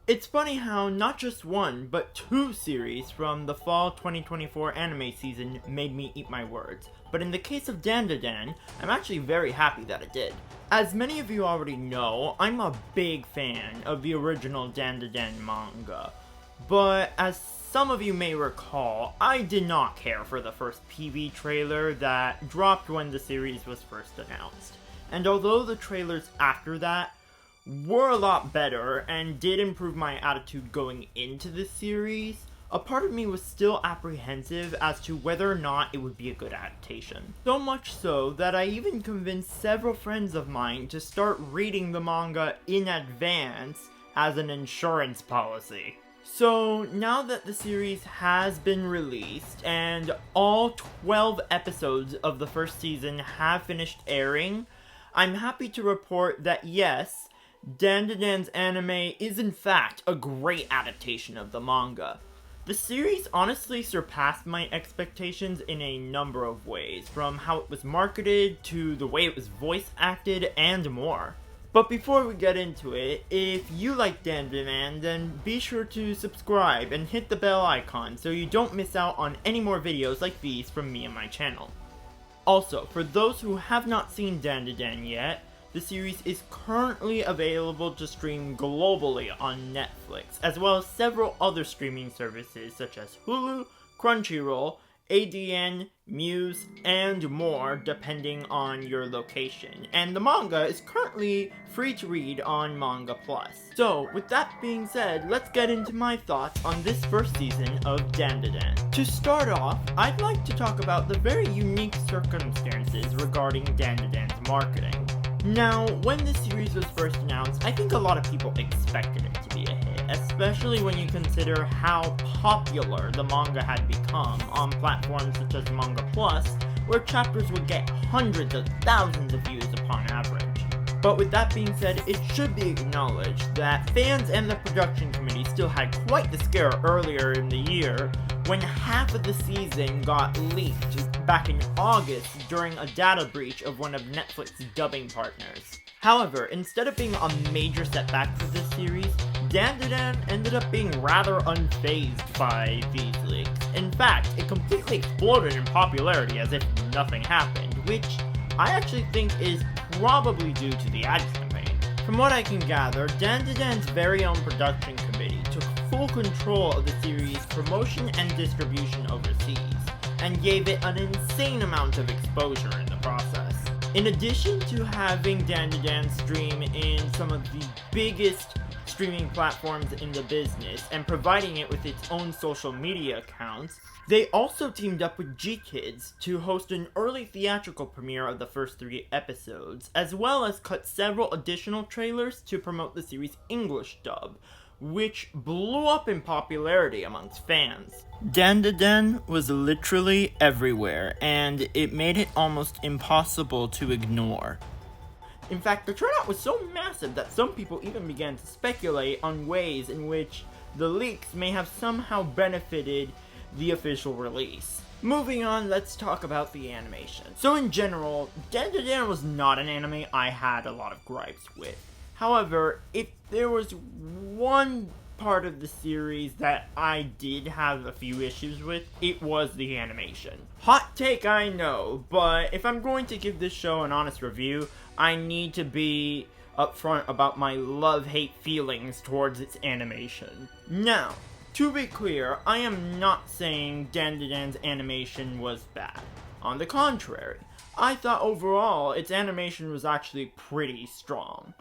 It's funny how not just one, but two series from the fall 2024 anime season made me eat my words. But in the case of Dandadan, I'm actually very happy that it did. As many of you already know, I'm a big fan of the original Dandadan manga. But as some of you may recall, I did not care for the first PV trailer that dropped when the series was first announced. And although the trailers after that were a lot better and did improve my attitude going into this series, a part of me was still apprehensive as to whether or not it would be a good adaptation. So much so that I even convinced several friends of mine to start reading the manga in advance as an insurance policy. So now that the series has been released and all 12 episodes of the first season have finished airing, I'm happy to report that yes, Dandadan's anime is in fact a great adaptation of the manga. The series honestly surpassed my expectations in a number of ways, from how it was marketed to the way it was voice acted and more. But before we get into it, if you like Dandadan, then be sure to subscribe and hit the bell icon so you don't miss out on any more videos like these from me and my channel. Also, for those who have not seen Dandadan yet, the series is currently available to stream globally on Netflix, as well as several other streaming services such as Hulu, Crunchyroll, ADN, Muse, and more depending on your location. And the manga is currently free to read on Manga Plus. So, with that being said, let's get into my thoughts on this first season of Dandadan. To start off, I'd like to talk about the very unique circumstances regarding Dandadan's marketing. Now, when this series was first announced, I think a lot of people expected it to be a hit, especially when you consider how popular the manga had become on platforms such as Manga Plus, where chapters would get hundreds of thousands of views upon average. But with that being said, it should be acknowledged that fans and the production committee still had quite the scare earlier in the year when half of the season got leaked back in August during a data breach of one of Netflix's dubbing partners. However, instead of being a major setback for this series, Dandadan ended up being rather unfazed by these leaks. In fact, it completely exploded in popularity as if nothing happened, which I actually think is probably due to the ad campaign. From what I can gather, Dandadan's very own production committee took full control of the series' promotion and distribution overseas, and gave it an insane amount of exposure in the process. In addition to having Dandadan stream in some of the biggest streaming platforms in the business and providing it with its own social media accounts, they also teamed up with G-Kids to host an early theatrical premiere of the first 3 episodes, as well as cut several additional trailers to promote the series' English dub, which blew up in popularity amongst fans. Dandadan was literally everywhere, and it made it almost impossible to ignore. In fact, the turnout was so massive that some people even began to speculate on ways in which the leaks may have somehow benefited the official release. Moving on, let's talk about the animation. So in general, Dandadan was not an anime I had a lot of gripes with. However, if there was one part of the series that I did have a few issues with, it was the animation. Hot take, I know, but if I'm going to give this show an honest review, I need to be upfront about my love-hate feelings towards its animation. Now, to be clear, I am not saying Dandadan's animation was bad. On the contrary, I thought overall its animation was actually pretty strong.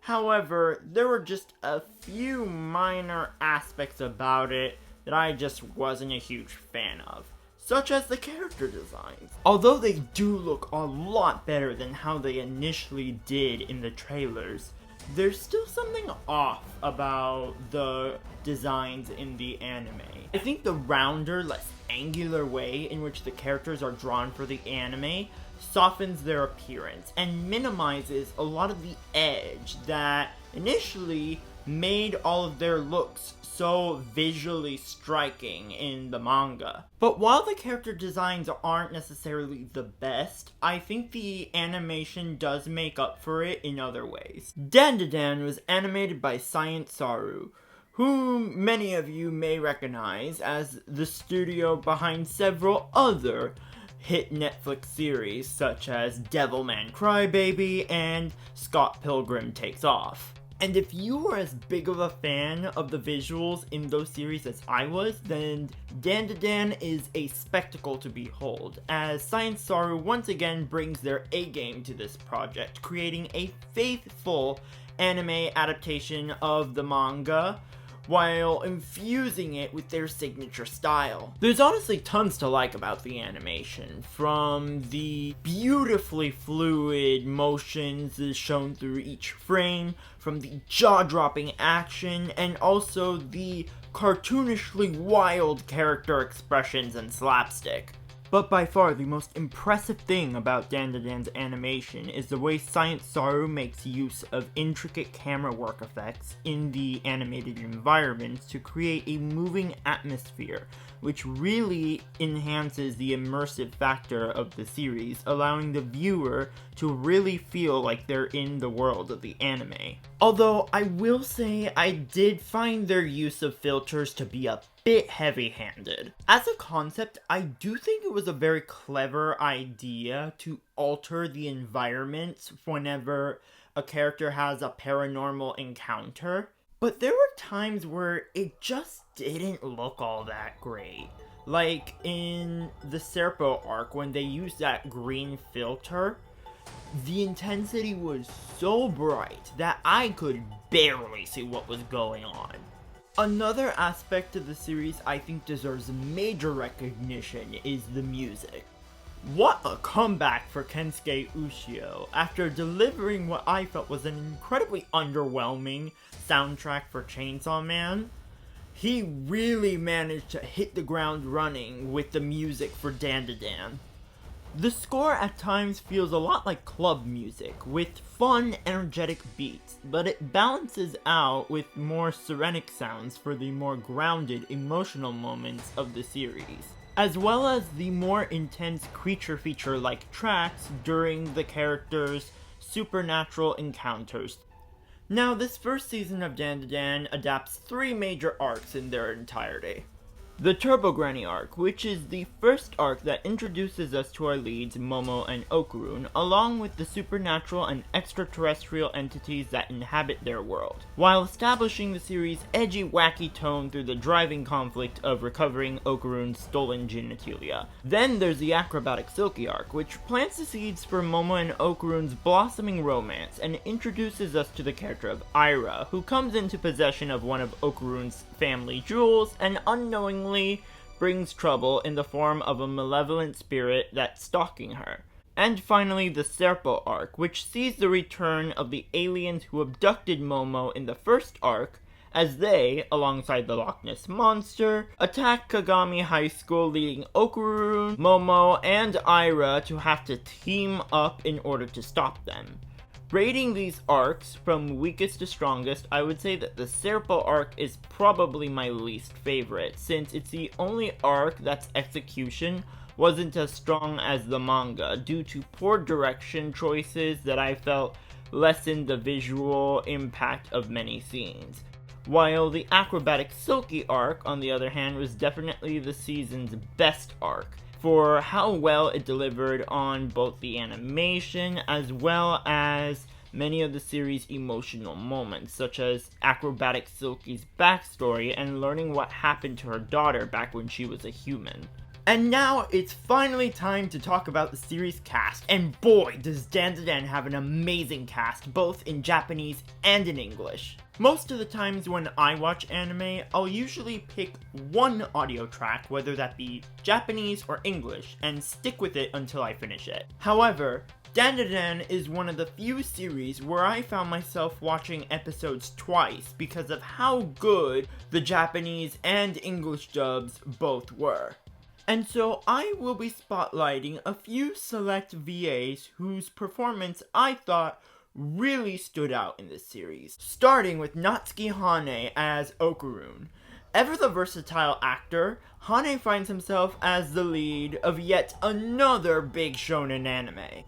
However, there were just a few minor aspects about it that I just wasn't a huge fan of, such as the character designs. Although they do look a lot better than how they initially did in the trailers, there's still something off about the designs in the anime. I think the rounder, less angular way in which the characters are drawn for the anime softens their appearance and minimizes a lot of the edge that initially made all of their looks so visually striking in the manga. But while the character designs aren't necessarily the best, I think the animation does make up for it in other ways. Dandadan was animated by Science Saru, whom many of you may recognize as the studio behind several other hit Netflix series such as Devilman Crybaby and Scott Pilgrim Takes Off. And if you were as big of a fan of the visuals in those series as I was, then Dandadan is a spectacle to behold, as Science Saru once again brings their A-game to this project, creating a faithful anime adaptation of the manga, while infusing it with their signature style. There's honestly tons to like about the animation, from the beautifully fluid motions shown through each frame, from the jaw-dropping action, and also the cartoonishly wild character expressions and slapstick. But by far the most impressive thing about Dandadan's animation is the way Science Saru makes use of intricate camera work effects in the animated environments to create a moving atmosphere, which really enhances the immersive factor of the series, allowing the viewer to really feel like they're in the world of the anime. Although I will say I did find their use of filters to be a bit heavy-handed. As a concept, I do think it was a very clever idea to alter the environments whenever a character has a paranormal encounter, but there were times where it just didn't look all that great. Like in the Serpo arc, when they used that green filter, the intensity was so bright that I could barely see what was going on. Another aspect of the series I think deserves major recognition is the music. What a comeback for Kensuke Ushio after delivering what I felt was an incredibly underwhelming soundtrack for Chainsaw Man. He really managed to hit the ground running with the music for Dandadan. The score at times feels a lot like club music, with fun, energetic beats, but it balances out with more serenic sounds for the more grounded, emotional moments of the series, as well as the more intense creature feature-like tracks during the characters' supernatural encounters. Now, this first season of Dandadan adapts 3 major arcs in their entirety. The Turbo Granny arc, which is the first arc that introduces us to our leads Momo and Okurun, along with the supernatural and extraterrestrial entities that inhabit their world, while establishing the series' edgy, wacky tone through the driving conflict of recovering Okurun's stolen genitalia. Then there's the Acrobatic Silky arc, which plants the seeds for Momo and Okurun's blossoming romance and introduces us to the character of Ira, who comes into possession of one of Okurun's family jewels and unknowingly brings trouble in the form of a malevolent spirit that's stalking her. And finally, the Serpo arc, which sees the return of the aliens who abducted Momo in the first arc, as they, alongside the Loch Ness Monster, attack Kagami High School, leading Okurun, Momo, and Ira to have to team up in order to stop them. Rating these arcs from weakest to strongest, I would say that the Serpo arc is probably my least favorite, since it's the only arc that's execution wasn't as strong as the manga, due to poor direction choices that I felt lessened the visual impact of many scenes. While the Acrobatic Silky arc, on the other hand, was definitely the season's best arc, for how well it delivered on both the animation as well as many of the series' emotional moments, such as Acrobatic Silky's backstory and learning what happened to her daughter back when she was a human. And now it's finally time to talk about the series cast, and boy does Dandadan have an amazing cast, both in Japanese and in English. Most of the times when I watch anime, I'll usually pick one audio track, whether that be Japanese or English, and stick with it until I finish it. However, Dandadan is one of the few series where I found myself watching episodes twice because of how good the Japanese and English dubs both were. And so I will be spotlighting a few select VAs whose performance I thought really stood out in this series, starting with Natsuki Hane as Okurun. Ever the versatile actor, Hane finds himself as the lead of yet another big shonen anime.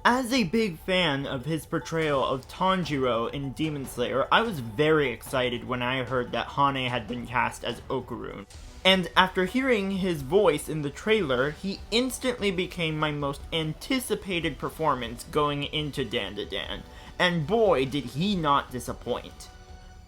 As a big fan of his portrayal of Tanjiro in Demon Slayer, I was very excited when I heard that Hane had been cast as Okarun. And after hearing his voice in the trailer, he instantly became my most anticipated performance going into Dandadan. And boy, did he not disappoint.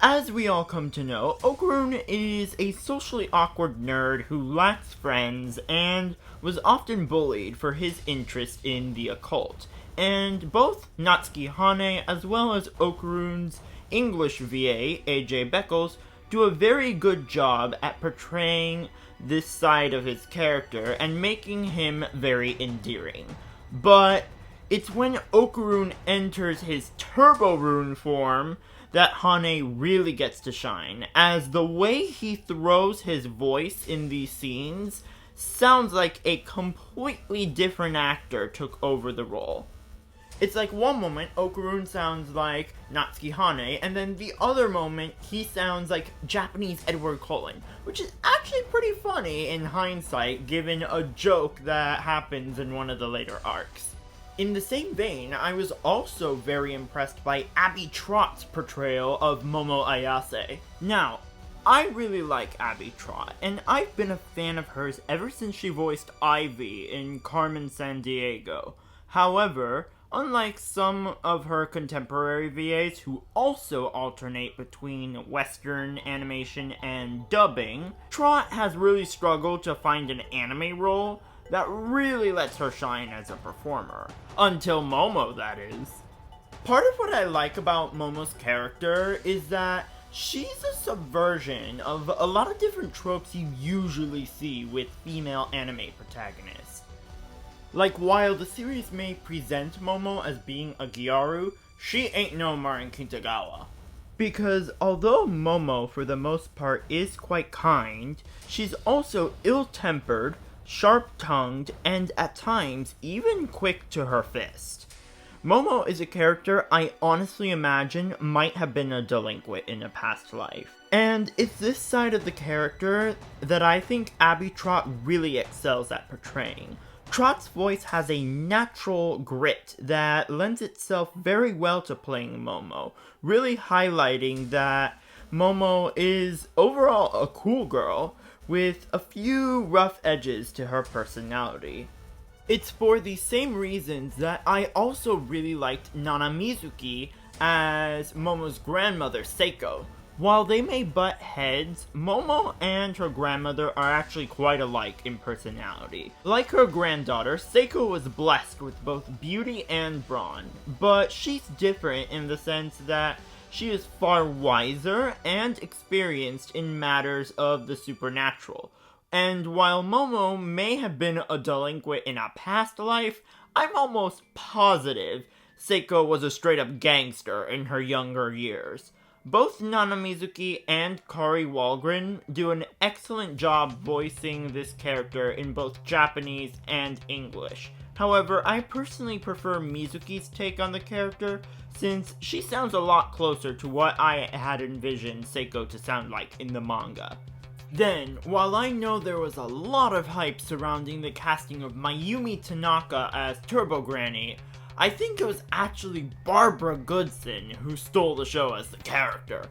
As we all come to know, Okarun is a socially awkward nerd who lacks friends and was often bullied for his interest in the occult. And both Natsuki Hane as well as Okarun's English VA, AJ Beckles, do a very good job at portraying this side of his character and making him very endearing. But it's when Okarun enters his Turbo Rune form that Hane really gets to shine, as the way he throws his voice in these scenes sounds like a completely different actor took over the role. It's like one moment, Okarun sounds like Natsuki Hane, and then the other moment, he sounds like Japanese Edward Cullen, which is actually pretty funny in hindsight, given a joke that happens in one of the later arcs. In the same vein, I was also very impressed by Abby Trott's portrayal of Momo Ayase. Now, I really like Abby Trott, and I've been a fan of hers ever since she voiced Ivy in Carmen Sandiego. However, unlike some of her contemporary VAs who also alternate between Western animation and dubbing, Trott has really struggled to find an anime role that really lets her shine as a performer. Until Momo, that is. Part of what I like about Momo's character is that she's a subversion of a lot of different tropes you usually see with female anime protagonists. Like, while the series may present Momo as being a Gyaru, she ain't no Marin Kitagawa. Because although Momo, for the most part, is quite kind, she's also ill-tempered, sharp-tongued, and at times, even quick to her fist. Momo is a character I honestly imagine might have been a delinquent in a past life. And it's this side of the character that I think Abby Trott really excels at portraying. Trott's voice has a natural grit that lends itself very well to playing Momo, really highlighting that Momo is overall a cool girl, with a few rough edges to her personality. It's for the same reasons that I also really liked Nana Mizuki as Momo's grandmother, Seiko. While they may butt heads, Momo and her grandmother are actually quite alike in personality. Like her granddaughter, Seiko was blessed with both beauty and brawn, but she's different in the sense that she is far wiser and experienced in matters of the supernatural. And while Momo may have been a delinquent in a past life, I'm almost positive Seiko was a straight-up gangster in her younger years. Both Nana Mizuki and Kari Walgren do an excellent job voicing this character in both Japanese and English. However, I personally prefer Mizuki's take on the character, since she sounds a lot closer to what I had envisioned Seiko to sound like in the manga. Then, while I know there was a lot of hype surrounding the casting of Mayumi Tanaka as Turbo Granny, I think it was actually Barbara Goodson who stole the show as the character.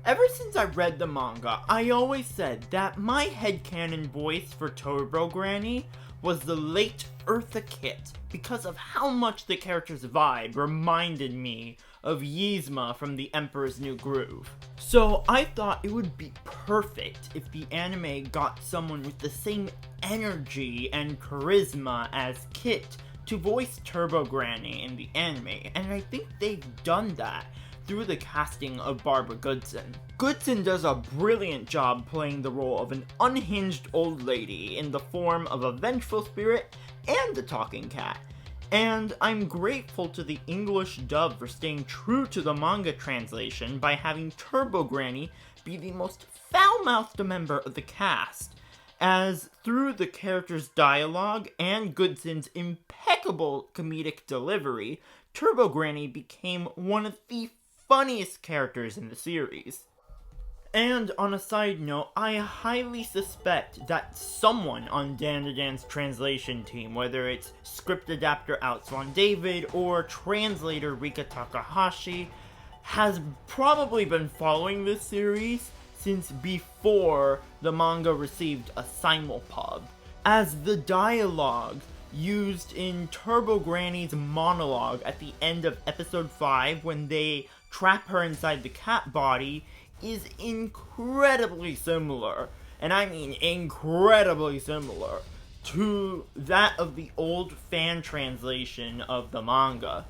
Ever since I read the manga, I always said that my headcanon voice for Turbo Granny was the late Eartha Kitt, because of how much the character's vibe reminded me of Yzma from The Emperor's New Groove. So I thought it would be perfect if the anime got someone with the same energy and charisma as Kitt to voice Turbo Granny in the anime, and I think they've done that through the casting of Barbara Goodson. Goodson does a brilliant job playing the role of an unhinged old lady in the form of a vengeful spirit and a talking cat. And I'm grateful to the English dub for staying true to the manga translation by having Turbo Granny be the most foul-mouthed member of the cast, as through the character's dialogue and Goodson's impeccable comedic delivery, Turbo Granny became one of the funniest characters in the series. And on a side note, I highly suspect that someone on Dandadan's translation team, whether it's script adapter Outswan David or translator Rika Takahashi, has probably been following this series since before the manga received a simulpub, as the dialogue used in Turbo Granny's monologue at the end of episode 5 when they trap her inside the cat body is incredibly similar, and I mean incredibly similar, to that of the old fan translation of the manga.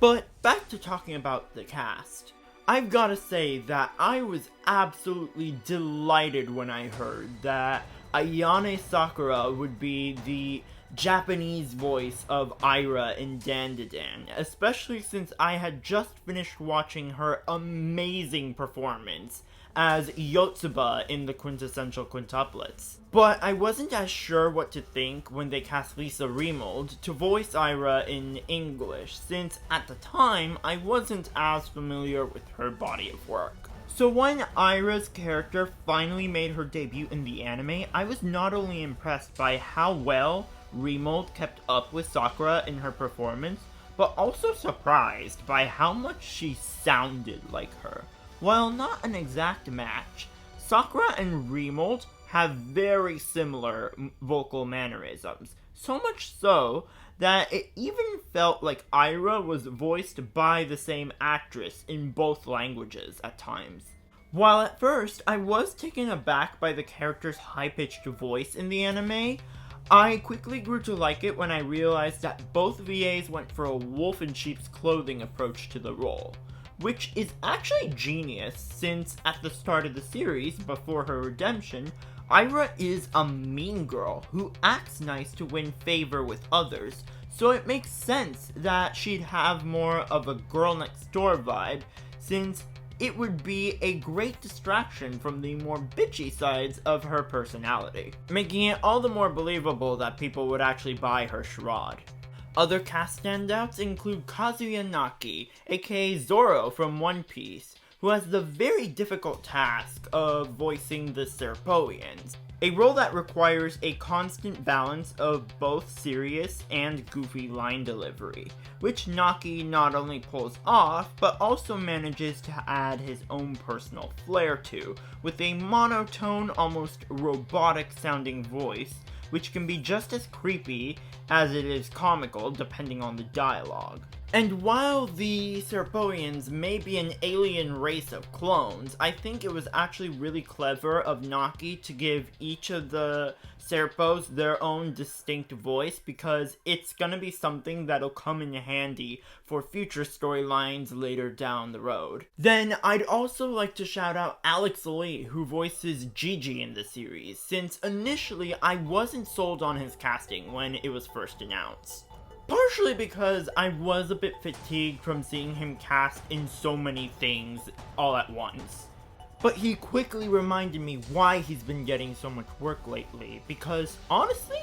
But back to talking about the cast. I've gotta say that I was absolutely delighted when I heard that Ayane Sakura would be the Japanese voice of Ira in Dandadan, especially since I had just finished watching her amazing performance as Yotsuba in the Quintessential Quintuplets. But I wasn't as sure what to think when they cast Lisa Remold to voice Ira in English, since at the time I wasn't as familiar with her body of work. So when Ira's character finally made her debut in the anime, I was not only impressed by how well Remold kept up with Sakura in her performance, but also surprised by how much she sounded like her. While not an exact match, Sakura and Remold have very similar vocal mannerisms, so much so that it even felt like Ira was voiced by the same actress in both languages at times. While at first I was taken aback by the character's high-pitched voice in the anime, I quickly grew to like it when I realized that both VAs went for a wolf in sheep's clothing approach to the role, which is actually genius since at the start of the series, before her redemption, Ira is a mean girl who acts nice to win favor with others, so it makes sense that she'd have more of a girl next door vibe, since it would be a great distraction from the more bitchy sides of her personality, making it all the more believable that people would actually buy her charade. Other cast standouts include Kazuya Naki, aka Zoro from One Piece, who has the very difficult task of voicing the Serpoians, a role that requires a constant balance of both serious and goofy line delivery, which Naki not only pulls off, but also manages to add his own personal flair to, with a monotone, almost robotic-sounding voice, which can be just as creepy as it is comical depending on the dialogue. And while the Serpoians may be an alien race of clones, I think it was actually really clever of Naki to give each of the Serpos their own distinct voice, because it's gonna be something that'll come in handy for future storylines later down the road. Then I'd also like to shout out Alex Lee, who voices Gigi in the series, since initially I wasn't sold on his casting when it was first announced. Partially because I was a bit fatigued from seeing him cast in so many things all at once. But he quickly reminded me why he's been getting so much work lately, because honestly,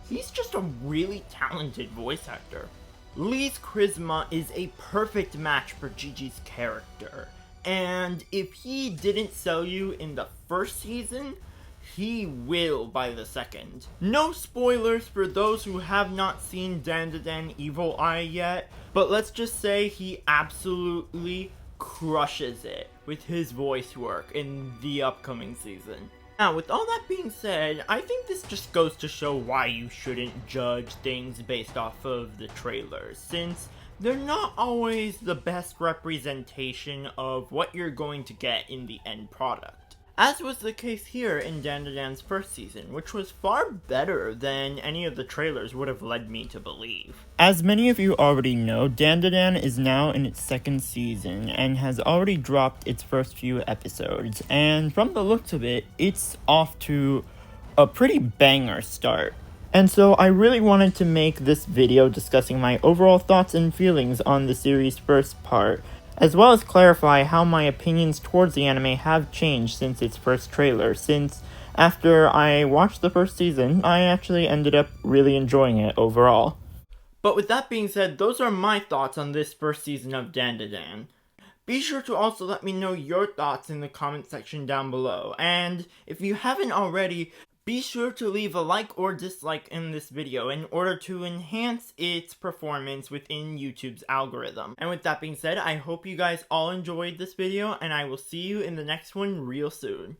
he's just a really talented voice actor. Lee's charisma is a perfect match for Gigi's character, and if he didn't sell you in the first season, he will by the second. No spoilers for those who have not seen Dandadan Evil Eye yet, but let's just say he absolutely crushes it with his voice work in the upcoming season. Now, with all that being said, I think this just goes to show why you shouldn't judge things based off of the trailers, since they're not always the best representation of what you're going to get in the end product. As was the case here in Dandadan's first season, which was far better than any of the trailers would have led me to believe. As many of you already know, Dandadan is now in its second season and has already dropped its first few episodes, and from the looks of it, it's off to a pretty banger start. And so I really wanted to make this video discussing my overall thoughts and feelings on the series' first part, as well as clarify how my opinions towards the anime have changed since its first trailer, since after I watched the first season, I actually ended up really enjoying it overall. But with that being said, those are my thoughts on this first season of Dandadan. Be sure to also let me know your thoughts in the comment section down below, and if you haven't already, be sure to leave a like or dislike in this video in order to enhance its performance within YouTube's algorithm. And with that being said, I hope you guys all enjoyed this video, and I will see you in the next one real soon.